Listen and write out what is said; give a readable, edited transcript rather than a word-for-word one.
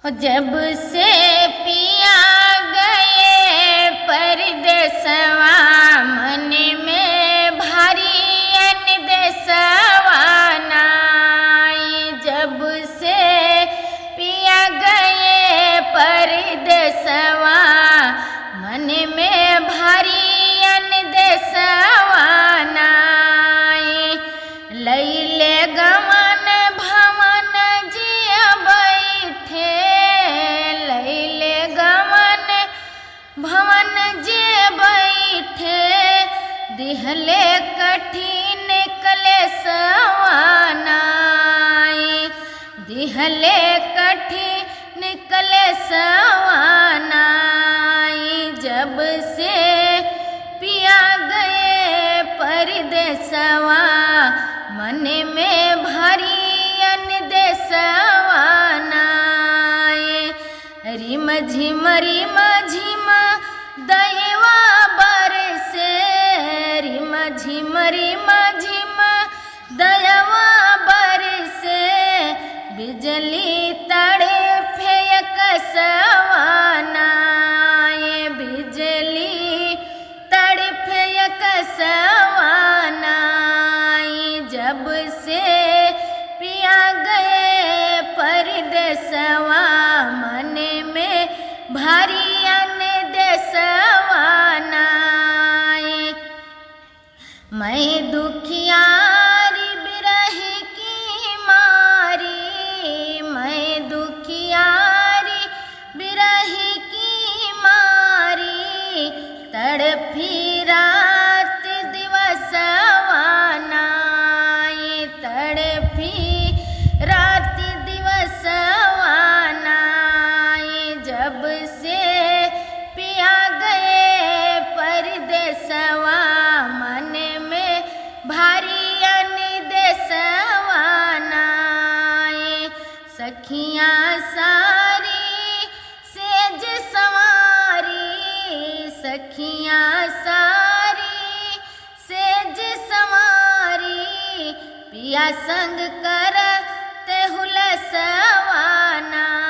जब से पिया गए परदेसवा मन में भारी अनदेसवा नाई। जब से पिया गए परदेसवा मन में भारी अनदेसवा नाई। लैले गमन भवन जिया बैठे, लैले गमन भवन जे बैठे, दिहले कठिन कलेसवा नाई। दिहले कठिन कलेसवा नाई। जब से पिया गए परदेसवा मन में भारी अनदेसवा नाई। रिम झिम दैवा बरसे, रिम झिम दैवा बरसे, बिजली तड़फे कसवा नाई। बिजली तड़फे कसवा नाई। जब से पिया गए परदेसवा मन में भारी अनदेसवा नाई। मैं दुखियारी बिरही की मारी, मैं दुखियारी बिरही की मारी, तड़फी रात दिवसवा नाई। तड़फी रात दिवसवा नाई। जब से पिया गए परदेसवा मन में भारी अनदेसवा नाई। सखियाँ सारी सेज संवारी, सखियाँ सारी सेज संवारी, पिया संग करते हुलसवा नाई।